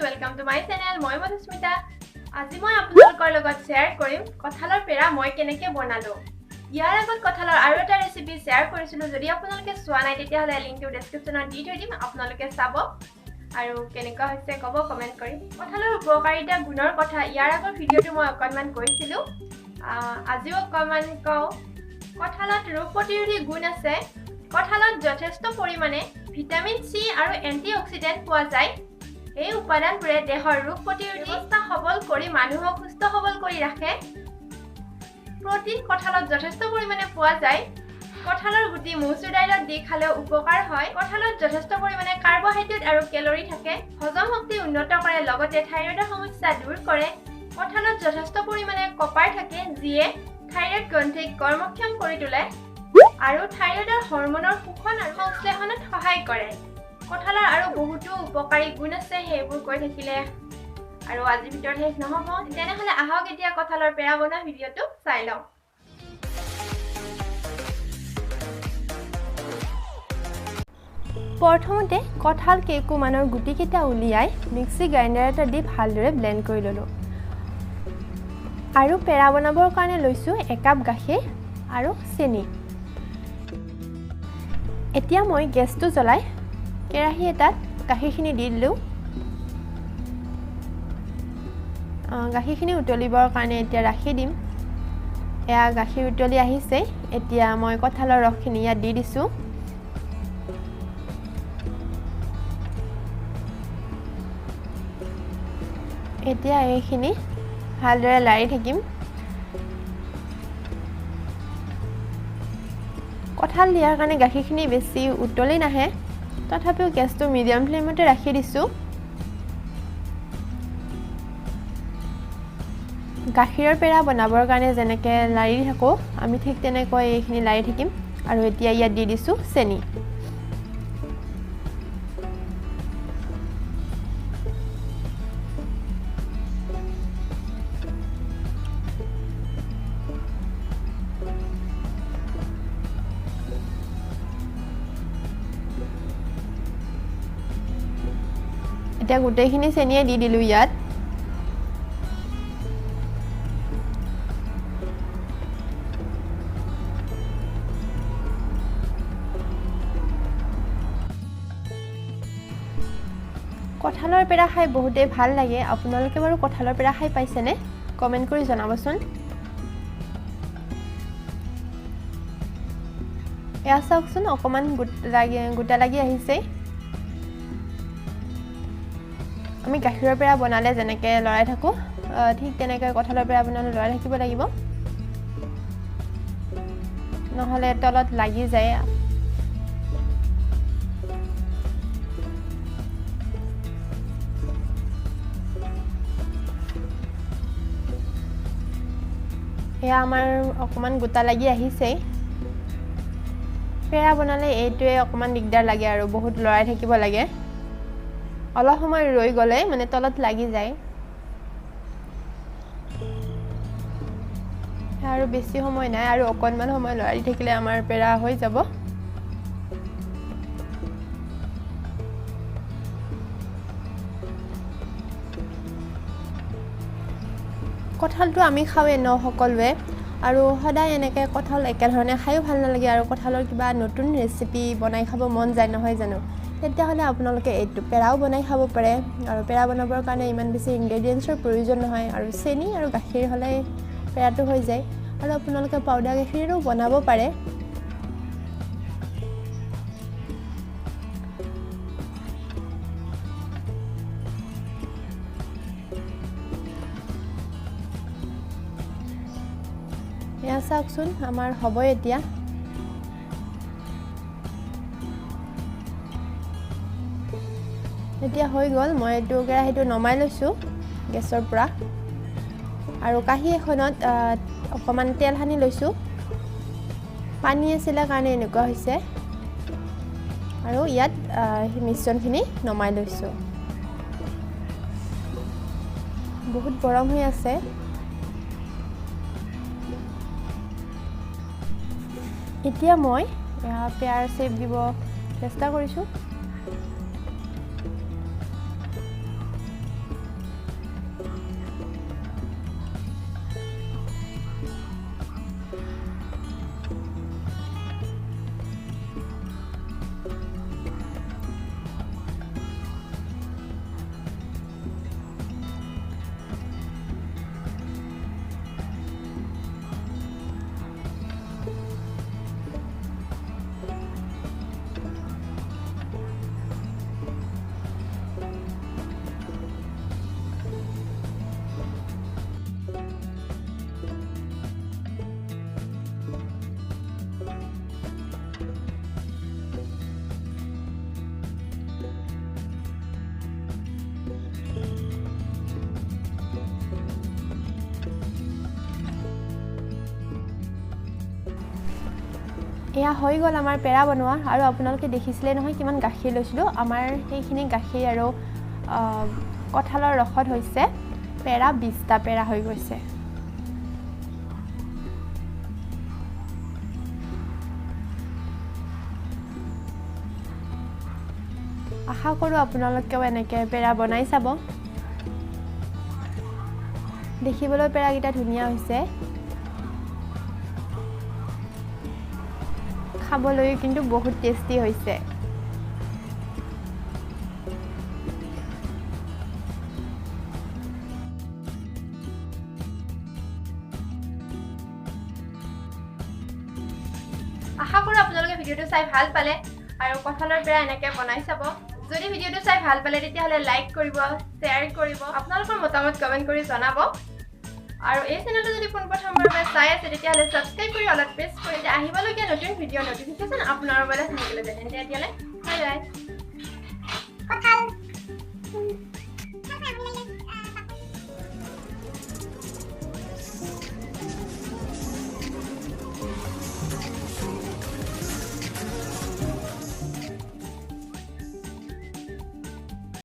welcome to my channel. মই মধুস্মিতা আজি মই আপোনালোকৰ লগত শেয়াৰ কৰিম কঁঠালৰ পেৰা মই কেনেকৈ বনালো ইয়াৰ আগত কঁঠালৰ আৰু এটা ৰেচিপি শেয়াৰ কৰিছিলো যদি আপোনালোকে চোৱা নাই তেতিয়াহলে লিংকটো ডেসক্ৰিপচনত দি থৈ দিম আপোনালোকে চাব আৰু কেনেকুৱা হৈছে কব কমেন্ট কৰি কঁঠালৰ উপকাৰিতা গুণৰ কথা ইয়াৰ আগৰ ভিডিওটো মই অকনমান কৈছিলো আজিও অকনমান কও কঁঠালত ৰোগ প্ৰতিৰোধী গুণ আছে কঁঠালত যথেষ্ট পৰিমাণে ভিটামিন সি আৰু এন্টিঅক্সিডেন্ট পোৱা যায় এই উপাদানবোৰে দেহৰ ৰোগ প্ৰতিৰোধী ব্যৱস্থা সবল কৰি মানুহক সুস্থ সবল কৰি ৰাখে প্ৰটিন কঁঠালত যথেষ্ট পৰিমাণে পোৱা যায় কঁঠালৰ গুটি মচুৰ দাইলত দি খালেও উপকাৰ হয় কঁঠালত যথেষ্ট পৰিমাণে কাৰ্বহাইড্ৰেট আৰু কেলৰি থাকে হজম শক্তি উন্নত কৰে লগতে থাইৰয়ডৰ সমস্যা দূৰ কৰে কঁঠালত যথেষ্ট পৰিমাণে কপাৰ থাকে যিয়ে থাইৰয়ড গ্ৰন্থিক কৰ্মক্ষম কৰি তোলে আৰু থাইৰয়ডৰ হৰমনৰ শোষণ আৰু সংশ্লেষণত সহায় কৰে কঁঠালৰ আৰু বহুতো উপকাৰী গুণ আছে হেবোৰ কৈ থাকিলে আৰু আজি ভিডিওত শেষ নহব তেনেহলে আহক এতিয়া কঁঠালৰ পেৰা বনোৱা ভিডিওটো চাই লওঁ প্ৰথমতে কঁঠাল কেইকুমানৰ গুটি কেইটা উলিয়াই মিক্সি গ্ৰাইণ্ডাৰ এটা দি ভালদৰে ব্লেন্ড কৰি ললো আৰু পেৰা বনাবৰ কাৰণে লৈছো 1 কাপ গাখীৰ আৰু চেনি এতিয়া মই গেছটো জ্বলাই কেৰাহী এটাত গাখীৰখিনি দি দিলো গাখীৰখিনি উতলিবৰ কাৰণে এতিয়া ৰাখি দিম এয়া গাখীৰ উতলি আহিছে এতিয়া মই কঁঠালৰ ৰসখিনি ইয়াত দি দিছো এতিয়া এইখিনি ভালদৰে লাৰি থাকিম কঁঠাল দিয়াৰ কাৰণে গাখীৰখিনি বেছি উতলি নাহে তথাপিও গেছটো মিডিয়াম ফ্লেমতে ৰাখি দিছো গাখীৰৰ পেৰা বনাবৰ কাৰণে যেনেকৈ লাৰি থাকো আমি ঠিক তেনেকৈ এইখিনি লাৰি থাকিম আৰু এতিয়া ইয়াত দি দিছো চেনি এতিয়া গোটেইখিনি চেনিয়ে দি দিলো ইয়াত কঁঠালৰ পেৰা খাই বহুতেই ভাল লাগে আপোনালোকে বাৰু কঁঠালৰ পেৰা খাই পাইছেনে কমেন্ট কৰি জনাবচোন এয়া চাওকচোন অকমান গোটা লাগি আহিছে আমি গাখীৰৰ পেৰা বনালে যেনেকৈ লৰাই থাকো ঠিক তেনেকৈ কঁঠালৰ পেৰা বনালে লৰাই থাকিব লাগিব নহলে তলত লাগি যায় এয়া আমাৰ অকমান গোটা লাগি আহিছে পেৰা বনালে এইটোৱে অকমান দিগদাৰ লাগে আৰু বহুত লৰাই থাকিব লাগে অলপ সময় ৰৈ গলে মানে তলত লাগি যায় আৰু বেছি সময় নাই আৰু অকনমান সময় লৰাই থাকিলে আমাৰ পেৰা হৈ যাব কঁঠালটো আমি খাওঁৱে ন সকলোৱে আৰু সদায় এনেকৈ কঁঠাল একেধৰণে খায়ো ভাল নালাগে আৰু কঁঠালৰ কিবা নতুন ৰেচিপি বনাই খাব মন যায় নহয় জানো তেতিয়াহ'লে আপোনালোকে এইটো পেৰাও বনাই খাব পাৰে আৰু পেৰা বনাবৰ কাৰণে ইমান বেছি ইনগ্ৰেডিয়েণ্টছৰ প্ৰয়োজন নহয় আৰু চেনি আৰু গাখীৰ হ'লে পেৰাটো হৈ যায় আৰু আপোনালোকে পাউডাৰ গাখীৰেও বনাব পাৰে এয়া চাওকচোন আমাৰ হ'ব এতিয়া এতিয়া হৈ গ'ল মই এইটো কেৰাহীটো নমাই লৈছো গেছৰ পৰা আৰু কাঁহী এখনত অকমান তেল সানি লৈছো পানী আছিল কাৰণে এনেকুৱা হৈছে আৰু ইয়াত মিশ্ৰণখিনি নমাই লৈছো বহুত গৰম হৈ আছে এতিয়া মই পেয়াৰ শেপ দিব চেষ্টা কৰিছো এয়া হৈ গ'ল আমাৰ পেৰা বনোৱা আৰু আপোনালোকে দেখিছিলে নহয় কিমান গাখীৰ লৈছিলোঁ আমাৰ সেইখিনি গাখীৰ আৰু কঁঠালৰ ৰসত হৈছে পেৰা 20টা পেৰা হৈ গৈছে আশা কৰোঁ আপোনালোকেও এনেকৈ পেৰা বনাই চাব দেখিবলৈ পেৰাকেইটা ধুনীয়া হৈছে খাবলৈও কিন্তু বহুত টেষ্টি হৈছে আশা কৰোঁ আপোনালোকে ভিডিঅ'টো চাই ভাল পালে আৰু কঁঠালৰ পেৰা এনেকৈ বনাই চাব যদি ভিডিঅ'টো চাই ভাল পালে তেতিয়াহ'লে লাইক কৰিব শ্বেয়াৰ কৰিব আপোনালোকৰ মতামত কমেণ্ট কৰি জনাব আৰু এই চেনেলটো যদি পোনপ্ৰথমবাৰৰ বাবে চাই আছে তেতিয়াহ'লে ছাবস্ক্ৰাইব কৰি অলপ প্ৰেছ কৰি আহিবলগীয়া নতুন ভিডিঅ'ৰ নটিফিকেশ্যন আপোনাৰ মোবাইলত সোনকালে যায় তেতিয়াহ'লে বাই বাই